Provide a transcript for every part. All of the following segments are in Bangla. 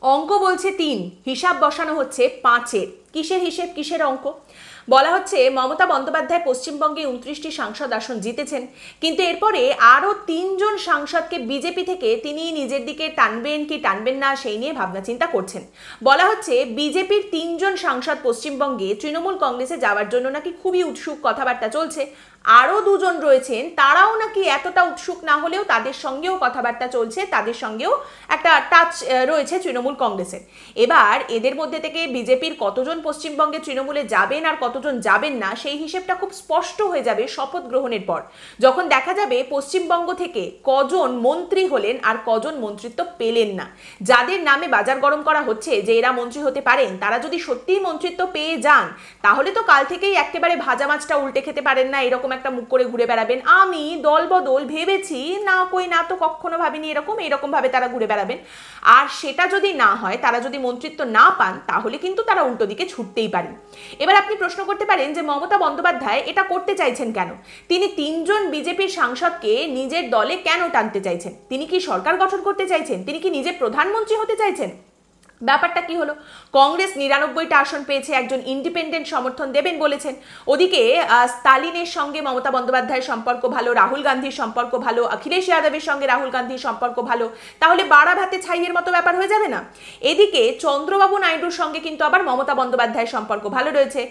অঙ্ক বলছে 3, হিসাব বসানো হচ্ছে 5-এর। কিসের হিসেব, কিসের অঙ্ক? বলা হচ্ছে মমতা বন্দ্যোপাধ্যায় পশ্চিমবঙ্গে 29টি সাংসদ আসন জিতেছেন, কিন্তু এরপরে আরও 3 জন সাংসদকে বিজেপি থেকে তিনি নিজের দিকে টানবেন কি টানবেন না সেই নিয়ে ভাবনা চিন্তা করছেন। বলা হচ্ছে বিজেপির 3 জন সাংসদ পশ্চিমবঙ্গে তৃণমূল কংগ্রেসে যাওয়ার জন্য নাকি খুবই উৎসুক, কথাবার্তা চলছে। আরও 2 জন রয়েছেন, তারাও নাকি এতটা উৎসুক না হলেও তাদের সঙ্গেও কথাবার্তা চলছে, তাদের সঙ্গেও একটা টাচ রয়েছে তৃণমূল কংগ্রেসের। এবার এদের মধ্যে থেকে বিজেপির কতজন পশ্চিমবঙ্গে তৃণমূলে যাবেন আর কতজন যাবেন না সেই হিসেবটা খুব স্পষ্ট হয়ে যাবে শপথ গ্রহণের পর, যখন দেখা যাবে পশ্চিমবঙ্গ থেকে কজন মন্ত্রী হলেন আর কজন মন্ত্রিত্ব পেলেন না। যাদের নামে বাজার গরম করা হচ্ছে যে এরা মন্ত্রী হতে পারেন, তারা যদি সত্যিই মন্ত্রিত্ব পেয়ে যান তাহলে তো কাল থেকেই একেবারে ভাজা মাছটা উল্টে খেতে পারেন না, এরকম একটা মুখ করে ঘুরে বেড়াবেন। আমি দল বদল ভেবেছি না, কই না তো কখনো ভাবিনি, এরকম ভাবে তারা ঘুরে বেড়াবেন। আর সেটা যদি না হয়, তারা যদি মন্ত্রিত্ব না পান, তাহলে কিন্তু তারা উল্টো দিকে ছুটতেই পারেন। এবার আপনি প্রশ্ন করতে পারেন যে মমতা বন্দ্যোপাধ্যায় এটা করতে চাইছেন কেন? তিনি 3 জন বিজেপির সাংসদকে নিজের দলে কেন টানতে চাইছেন? তিনি কি সরকার গঠন করতে চাইছেন? তিনি কি নিজে প্রধানমন্ত্রী হতে চাইছেন? ব্যাপারটা কি হলো? কংগ্রেস 99টা আসন পেয়েছে, একজন ইন্ডিপেন্ডেন্ট সমর্থন দেবেন বলেছেন। ওদিকে স্টালিনের সঙ্গে মমতা বন্দ্যোপাধ্যায়ের সম্পর্ক ভালো, রাহুল গান্ধীর সম্পর্ক ভালো, অখিলেশ যাদবের সঙ্গে রাহুল গান্ধীর সম্পর্ক ভালো, তাহলে বাড়া ভাতে ছাইয়ের মতো ব্যাপার হয়ে যাবে না? এদিকে চন্দ্রবাবু নাইডুর সঙ্গে কিন্তু আবার মমতা বন্দ্যোপাধ্যায়ের সম্পর্ক ভালো রয়েছে।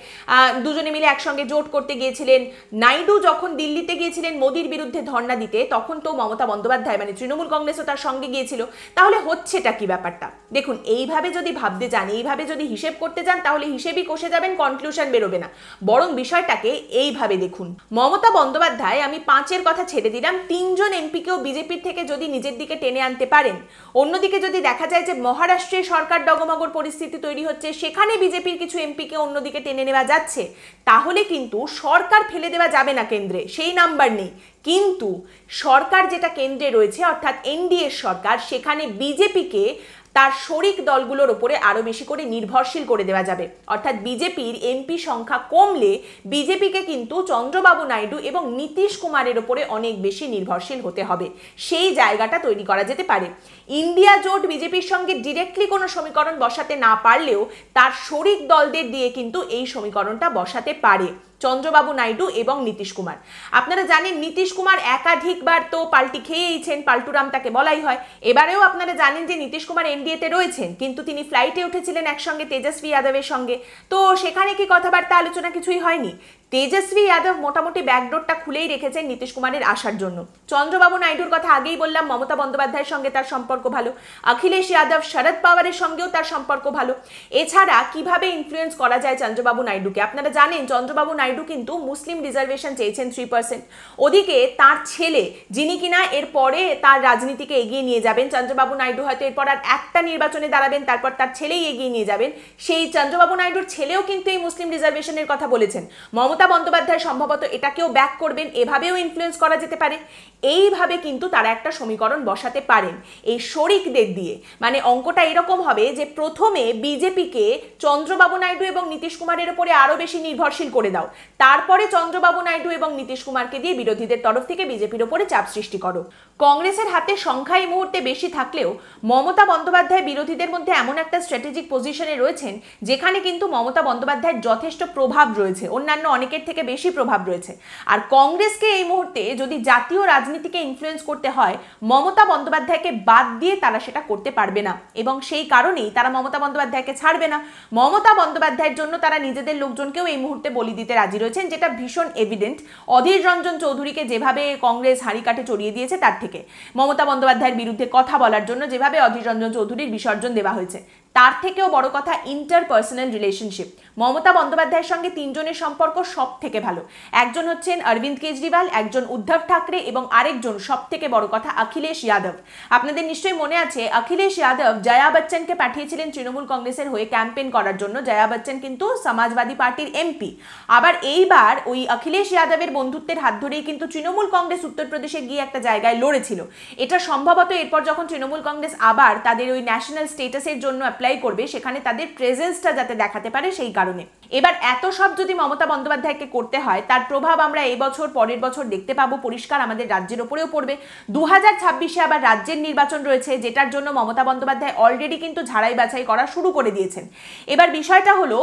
দুজনে মিলে একসঙ্গে জোট করতে গিয়েছিলেন। নাইডু যখন দিল্লিতে গিয়েছিলেন মোদির বিরুদ্ধে ধর্ণা দিতে, তখন তো মমতা বন্দ্যোপাধ্যায় মানে তৃণমূল কংগ্রেসও তার সঙ্গে গিয়েছিল। তাহলে হচ্ছেটা কি ব্যাপারটা? দেখুন, এইভাবে যদি ভাবতে যান, এইভাবে যদি হিসেব করতে যান, তাহলে হিসেবই কষে যাবেন, কনক্লুশন বেরোবে না। বরং বিষয়টাকে এইভাবে দেখুন, মমতা বন্দ্যোপাধ্যায়, আমি 5-এর কথা ছেড়ে দিলাম, 3 জন এমপিকেও বিজেপির থেকে যদি নিজের দিকে টেনে আনতে পারেন, অন্যদিকে যদি দেখা যায় যে মহারাষ্ট্রে সরকার ডগমগর পরিস্থিতি তৈরি হচ্ছে, সেখানে বিজেপির কিছু এমপিকে অন্যদিকে টেনে নেওয়া যাচ্ছে, তাহলে কিন্তু সরকার ফেলে দেওয়া যাবে না কেন্দ্রে, সেই নাম্বার নেই। কিন্তু সরকার যেটা কেন্দ্রে রয়েছে অর্থাৎ এনডিএ সরকার, সেখানে বিজেপিকে তার শরিক দলগুলোর উপরে আরো বেশি করে নির্ভরশীল করে দেওয়া যাবে। অর্থাৎ বিজেপির এমপি সংখ্যা কমলে বিজেপিকে কিন্তু চন্দ্রবাবু নাইডু এবং নীতিশ কুমারের উপরে অনেক বেশি নির্ভরশীল হতে হবে। সেই জায়গাটা তৈরি করা যেতে পারে। ইন্ডিয়া জোট বিজেপির সঙ্গে ডিরেক্টলি কোনো সমীকরণ বসাতে না পারলেও তার শরিক দলদের দিয়ে কিন্তু এই সমীকরণটা বসাতে পারে চন্দ্রবাবু নাইডু এবং নীতিশ কুমার। আপনারা জানেন নীতিশ কুমার একাধিকবার তো পাল্টি খেয়েইছেন, পাল্টুরাম তাকে বলাই হয়। এবারেও আপনারা জানেন যে নীতিশ কুমার এনডিএতে রয়েছেন, কিন্তু তিনি ফ্লাইটে উঠেছিলেন একসঙ্গে তেজস্বী যাদবের সঙ্গে। তো সেখানে কি কথাবার্তা আলোচনা কিছুই হয়নি। তেজস্বী যাদব মোটামুটি ব্যাকডোরটা খুলেই রেখেছেন নীতিশ কুমারের আসার জন্য। চন্দ্রবাবু নাইডুর কথা আগেই বললাম, মমতা বন্দ্যোপাধ্যায়ের সঙ্গে তার সম্পর্ক ভালো। অখিলেশ যাদব, শরদ পাওয়ারের সঙ্গেও তার সম্পর্ক ভালো। এছাড়া কিভাবে ইনফ্লুয়েন্স করা যায় চন্দ্রবাবু নাইডুকে? আপনারা জানেন চন্দ্রবাবু নাইডু কিন্তু মুসলিম রিজার্ভেশন চেয়েছেন 3%। ওদিকে তার ছেলে, যিনি কিনা এরপরে তার রাজনীতিকে এগিয়ে নিয়ে যাবেন, চন্দ্রবাবু নাইডু হয়তো এরপর আর একটা নির্বাচনে দাঁড়াবেন, তারপর তার ছেলেই এগিয়ে নিয়ে যাবেন, সেই চন্দ্রবাবু নাইডুর ছেলেও কিন্তু এই মুসলিম রিজার্ভেশনের কথা বলেছেন। মমতা বন্দ্যোপাধ্যায় সম্ভবত এটাকেও ব্যাক করবেন, এভাবেও ইনফ্লুয়েন্স করা যেতে পারে। এইভাবে কিন্তু তারা একটা সমীকরণ বসাতে পারেন এই শরিকদের দিয়ে। মানে অঙ্কটা এরকম হবে যে প্রথমে বিজেপিকে চন্দ্রবাবু নাইডু এবং নীতিশ কুমারের উপরে আরো বেশি নির্ভরশীল করে দাও, তারপরে চন্দ্রবাবু নাইডু এবং নীতিশ কুমারকে দিয়ে বিরোধীদের তরফ থেকে বিজেপির উপরে চাপ সৃষ্টি করো। কংগ্রেসের হাতে সংখ্যা এই মুহূর্তে বেশি থাকলেও মমতা বন্দ্যোপাধ্যায় বিরোধীদের মধ্যে এমন একটা স্ট্র্যাটেজিক পজিশনে রয়েছেন যেখানে কিন্তু মমতা বন্দ্যোপাধ্যায়ের যথেষ্ট প্রভাব রয়েছে, অন্যান্য অনেকের থেকে বেশি প্রভাব রয়েছে। আর কংগ্রেসকে এই মুহূর্তে যদি জাতীয় রাজনীতিকে ইনফ্লুয়েন্স করতে হয়, মমতা বন্দ্যোপাধ্যায়কে বাদ দিয়ে তারা সেটা করতে পারবে না, এবং সেই কারণেই তারা মমতা বন্দ্যোপাধ্যায়কে ছাড়বে না। মমতা বন্দ্যোপাধ্যায়ের জন্য তারা নিজেদের লোকজনকেও এই মুহূর্তে বলি দিতে রাজি রয়েছেন, যেটা ভীষণ এভিডেন্ট। অধীর রঞ্জন চৌধুরীকে যেভাবে কংগ্রেস হাঁড়িকাঠে চড়িয়ে দিয়েছে, তার থেকে মমতা বন্দ্যোপাধ্যায়ের বিরুদ্ধে কথা বলার জন্য যেভাবে অধীর রঞ্জন চৌধুরীর বিসর্জন দেওয়া হয়েছে, তার থেকেও বড় কথা ইন্টারপার্সোনাল রিলেশনশিপ। মমতা বন্দ্যোপাধ্যায়ের সঙ্গে 3 জনের সম্পর্ক সব থেকে ভালো। একজন হচ্ছেন অরবিন্দ কেজরিওয়াল, একজন উদ্ধব ঠাকরে এবং আরেকজন সব থেকে বড় কথা অখিলেশ যাদব। আপনাদের নিশ্চয়ই মনে আছে অখিলেশ যাদব জয়া বচ্চনকে পাঠিয়েছিলেন তৃণমূল কংগ্রেসের হয়ে ক্যাম্পেইন করার জন্য। জয়া বচ্চন কিন্তু সমাজবাদী পার্টির এমপি। আবার এইবার ওই অখিলেশ যাদবের বন্ধুত্বের হাত ধরেই কিন্তু তৃণমূল কংগ্রেস উত্তরপ্রদেশে গিয়ে একটা জায়গায় লড়েছিল। এটা সম্ভবত এরপর যখন তৃণমূল কংগ্রেস আবার তাদের ওই ন্যাশনাল স্টেটাসের জন্য অ্যাপ্লাই অ্যাপ্লাই করবে সেখানে তাদের প্রেজেন্সটা যাতে দেখাতে পারে সেই কারণে। এবার এত সব যদি মমতা বন্দ্যোপাধ্যায়কে করতে হয় তার প্রভাব আমরা এই বছর পরের বছর দেখতে পাবো, পরিষ্কার আমাদের রাজ্যের ওপরেও পড়বে। 2026-এ আবার রাজ্যের নির্বাচন রয়েছে, যেটার জন্য মমতা বন্দ্যোপাধ্যায় অলরেডি কিন্তু ঝাড়াই বাছাই করা শুরু করে দিয়েছেন। এবার বিষয়টা হলো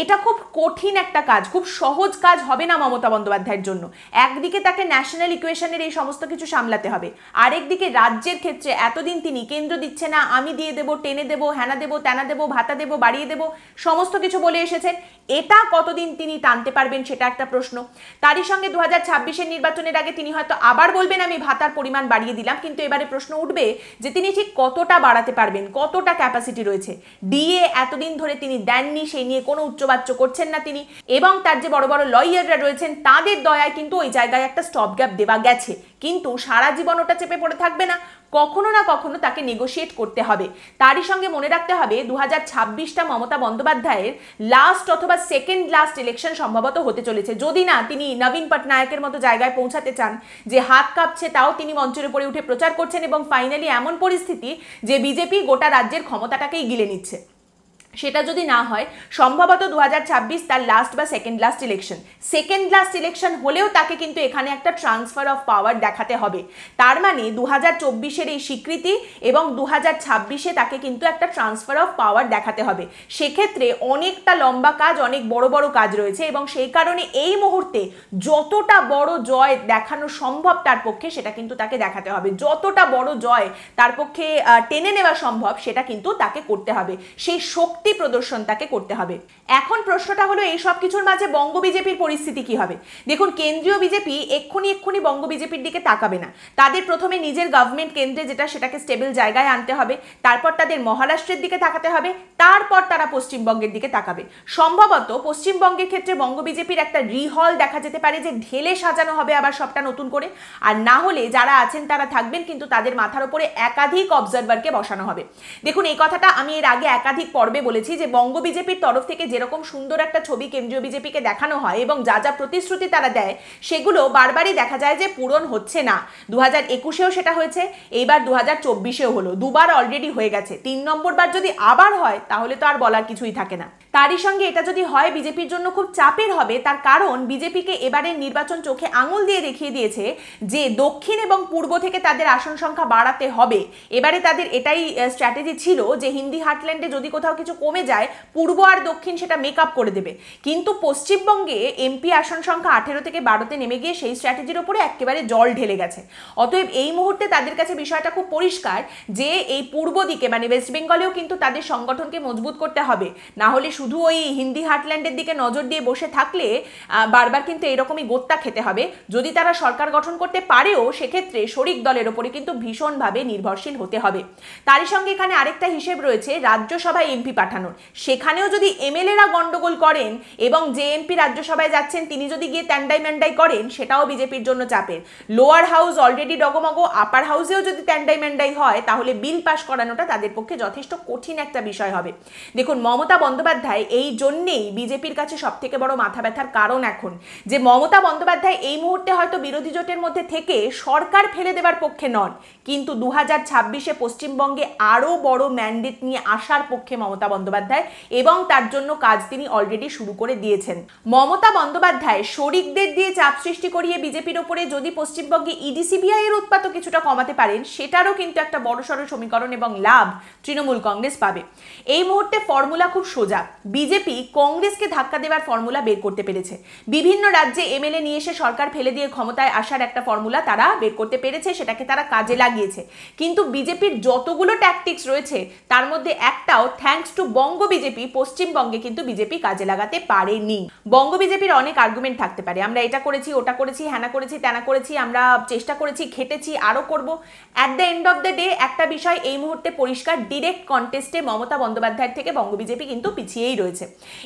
এটা খুব কঠিন একটা কাজ, খুব সহজ কাজ হবে না মমতা বন্দ্যোপাধ্যায়ের জন্য। একদিকে তাকে ন্যাশনাল ইকুয়েশনের এই সমস্ত কিছু সামলাতে হবে, আরেকদিকে রাজ্যের ক্ষেত্রে এতদিন তিনি কেন্দ্র দিচ্ছে না, আমি দিয়ে দেবো, টেনে দেবো, হ্যানা দেবো, ত্যানা দেবো, ভাতা দেবো, বাড়িয়ে দেবো, সমস্ত কিছু বলে এসেছেন। এটা কতদিন তিনি টানতে পারবেন সেটা একটা প্রশ্ন। তারই সঙ্গে 2026-এর নির্বাচনের আগে তিনি হয়তো আবার বলবেন আমি ভাতার পরিমাণ বাড়িয়ে দিলাম, কিন্তু এবারে প্রশ্ন উঠবে যে তিনি ঠিক কতটা বাড়াতে পারবেন, কতটা ক্যাপাসিটি রয়েছে। ডিএ এতদিন ধরে তিনি দেননি, সেই নিয়ে কোনো উচ্চবাচ্য করছেন না তিনি, এবং তার যে বড় বড় লয়াররা রয়েছেন তাদের দয়ায় কিন্তু ওই জায়গায় একটা স্টপ গ্যাপ দেওয়া গেছে, কিন্তু সারা জীবন ওটা চেপে পড়ে থাকবে না, কখনো না কখনো তাকে নেগোশিয়েট করতে হবে। তারই সঙ্গে মনে রাখতে হবে 2026টা মমতা বন্দ্যোপাধ্যায়ের লাস্ট অথবা সেকেন্ড লাস্ট ইলেকশন সম্ভবত হতে চলেছে, যদি না তিনি নবীন পটনায়কের মতো জায়গায় পৌঁছাতে চান যে হাত কাঁপছে তাও তিনি মঞ্চের উপরে উঠে প্রচার করছেন, এবং ফাইনালি এমন পরিস্থিতি যে বিজেপি গোটা রাজ্যের ক্ষমতাটাকেই গিলে নিচ্ছে। সেটা যদি না হয় সম্ভবত 2026 তার লাস্ট বা সেকেন্ড লাস্ট ইলেকশন হলেও তাকে কিন্তু এখানে একটা ট্রান্সফার অফ পাওয়ার দেখাতে হবে। তার মানে 2024-এর এই স্বীকৃতি এবং 2026-এ তাকে কিন্তু একটা ট্রান্সফার অফ পাওয়ার দেখাতে হবে। সেক্ষেত্রে অনেকটা লম্বা কাজ, অনেক বড় বড় কাজ রয়েছে, এবং সেই কারণে এই মুহূর্তে যতটা বড় জয় দেখানো সম্ভব তার পক্ষে সেটা কিন্তু তাকে দেখাতে হবে। যতটা বড় জয় তার পক্ষে টেনে নেওয়া সম্ভব সেটা কিন্তু তাকে করতে হবে, সেই শক্তি প্রদর্শন তাকে করতে হবে। এখন প্রশ্নটা হলো এই সব কিছুর মাঝে বঙ্গ বিজেপির পরিস্থিতি কি হবে। দেখুন, কেন্দ্রীয় বিজেপি এক্ষুনি বঙ্গ বিজেপির দিকে তাকাবে না। তাদের প্রথমে নিজের গভর্নমেন্ট কেন্দ্রে যেটা সেটাকে স্টেবল জায়গায় আনতে হবে, তারপর তাদের মহারাষ্ট্রের দিকে তাকাতে হবে, তারপর তারা পশ্চিমবঙ্গের দিকে তাকাবে। সম্ভবত পশ্চিমবঙ্গের ক্ষেত্রে বঙ্গ বিজেপির একটা রিহল দেখা যেতে পারে, যে ঢেলে সাজানো হবে আবার সবটা নতুন করে, আর না হলে যারা আছেন তারা থাকবেন, কিন্তু তাদের মাথার উপরে একাধিক অবজারভারকে বসানো হবে। দেখুন, এই কথাটা আমি এর আগে একাধিক পর্বে বলেছি যে বঙ্গ বিজেপির তরফ থেকে যেরকম সুন্দর একটা ছবি কেন্দ্রীয় বিজেপিকে দেখানো হয় এবং যা যা প্রতিশ্রুতি তারা দেয় সেগুলো বারবারই দেখা যায় যে পূরণ হচ্ছে না। 2021-এও সেটা হয়েছে, এইবার 2024-এও হলো, দুবার অলরেডি হয়ে গেছে। 3 নম্বর বার যদি আবার হয় তাহলে তো আর বলার কিছুই থাকে না। তারই সঙ্গে এটা যদি হয় বিজেপির জন্য খুব চাপের হবে, তার কারণ বিজেপিকে এবারের নির্বাচন চোখে আঙুল দিয়ে দেখিয়ে দিয়েছে যে দক্ষিণ এবং পূর্ব থেকে তাদের আসন সংখ্যা বাড়াতে হবে। এবারে তাদের এটাই স্ট্র্যাটেজি ছিল যে হিন্দি হার্টল্যান্ডে যদি কোথাও কিছু কমে যায় পূর্ব আর দক্ষিণ সেটা মেকআপ করে দেবে, কিন্তু পশ্চিমবঙ্গে এমপি আসন সংখ্যা 18 থেকে 12-তে নেমে গিয়ে সেই স্ট্র্যাটেজির উপরে একেবারে জল ঢেলে গেছে। অতএব এই মুহূর্তে তাদের কাছে বিষয়টা খুব পরিষ্কার যে এই পূর্ব দিকে মানে ওয়েস্ট বেঙ্গলেও কিন্তু তাদের সংগঠনকে মজবুত করতে হবে, না হলে শুধু ওই হিন্দি হার্টল্যান্ডের দিকে নজর দিয়ে বসে থাকলে বারবার কিন্তু এরকমই গোত্তা খেতে হবে। যদি তারা সরকার গঠন করতে পারেও সেক্ষেত্রে শরিক দলের ওপরে কিন্তু ভীষণভাবে নির্ভরশীল হতে হবে। তারই সঙ্গে এখানে আরেকটা হিসেব রয়েছে রাজ্যসভায় এমপি পাঠানোর, সেখানেও যদি এমএলএরা গন্ডগোল করেন এবং যে এমপি রাজ্যসভায় যাচ্ছেন তিনি যদি গিয়ে ট্যান্ডাই ম্যান্ডাই করেন সেটাও বিজেপির জন্য চাপের। লোয়ার হাউস অলরেডি ডগমগ, আপার হাউসেও যদি ট্যান্ডাই ম্যান্ডাই হয় তাহলে বিল পাস করানোটা তাদের পক্ষে যথেষ্ট কঠিন একটা বিষয় হবে। দেখুন, মমতা বন্দ্যোপাধ্যায় এই জন্যেই বিজেপির কাছে সব থেকে বড় মাথা ব্যথার কারণ এখন যে মমতা বন্দ্যোপাধ্যায় এই মুহূর্তে হয়তো বিরোধী জোটের মধ্যে থেকে সরকার ফেলে দেবার পক্ষে নন, কিন্তু 2026-এ পশ্চিমবঙ্গে আরো বড় ম্যান্ডেট নিয়ে আসার পক্ষে মমতা বন্দ্যোপাধ্যায়, এবং তার জন্য কাজ তিনি অলরেডি শুরু করে দিয়েছেন। মমতা বন্দ্যোপাধ্যায় শরিকদের দিয়ে চাপ সৃষ্টি করিয়ে বিজেপির ওপরে যদি পশ্চিমবঙ্গে ইডি সিবিআই এর উৎপাতও কিছুটা কমাতে পারেন সেটারও কিন্তু একটা বড়সড় সমীকরণ এবং লাভ তৃণমূল কংগ্রেস পাবে। এই মুহূর্তে ফর্মুলা খুব সোজা, বিজেপি কংগ্রেসকে ধাক্কা দেওয়ার ফর্মুলা বের করতে পেরেছে। বিভিন্ন রাজ্যে এমএলএ নিয়ে এসে সরকার ফেলে দিয়ে ক্ষমতায় আসার একটা ফর্মুলা তারা বের করতে পেরেছে, সেটাকে তারা কাজে লাগিয়েছে। কিন্তু বিজেপির যতগুলো ট্যাকটিক্স রয়েছে তার মধ্যে একটাও থ্যাঙ্কস টু বঙ্গ বিজেপি পশ্চিমবঙ্গে কিন্তু বিজেপি কাজে লাগাতে পারেনি। বঙ্গ বিজেপির অনেক আর্গুমেন্ট থাকতে পারে, আমরা এটা করেছি, ওটা করেছি, হ্যানা করেছি, ত্যানা করেছি, আমরা চেষ্টা করেছি, খেটেছি, আরো করব। At the end of the day একটা বিষয় এই মুহূর্তে পরিষ্কার, ডিরেক্ট কন্টেস্টে মমতা বন্দ্যোপাধ্যায়ের থেকে বঙ্গ বিজেপি কিন্তু পিছিয়েই রয়েছে,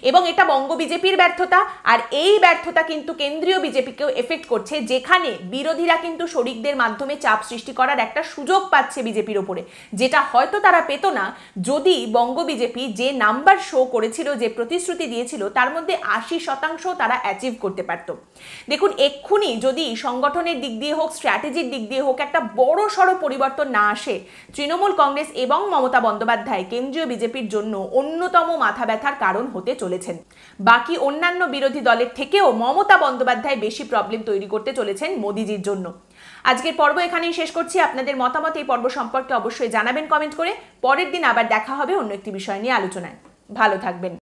এবং এটা বঙ্গ বিজেপির ব্যর্থতা। আর এই ব্যর্থতা কিন্তু কেন্দ্রীয় বিজেপিকেও এফেক্ট করছে, যেখানে বিরোধীরা কিন্তু শরিকদের মাধ্যমে চাপ সৃষ্টি করার একটা সুযোগ পাচ্ছে বিজেপির ওপরে, যেটা হয়তো তারা পেত না যদি বঙ্গ বিজেপি যে নাম্বার শো করেছিল, যে প্রতিশ্রুতি দিয়েছিল, তার মধ্যে 80% তারা অ্যাচিভ করতে পারত। দেখুন, এক্ষুনি যদি সংগঠনের দিক দিয়ে হোক, স্ট্র্যাটেজির দিক দিয়ে হোক একটা বড় সড়ো পরিবর্তন না আসে, তৃণমূল কংগ্রেস এবং মমতা বন্দ্যোপাধ্যায় কেন্দ্রীয় বিজেপির জন্য অন্যতম মাথা ব্যথার কারণ হতে চলেছেন। বাকি অন্যান্য বিরোধী দলের থেকেও মমতা বন্দ্যোপাধ্যায় বেশি প্রবলেম তৈরি করতে চলেছেন মোদিজির জন্য। আজকের পর্ব এখানেই শেষ করছি। আপনাদের মতামত এই পর্ব সম্পর্কে অবশ্যই জানাবেন কমেন্ট করে। পরের দিন আবার দেখা হবে অন্য একটি বিষয় নিয়ে আলোচনায়। ভালো থাকবেন।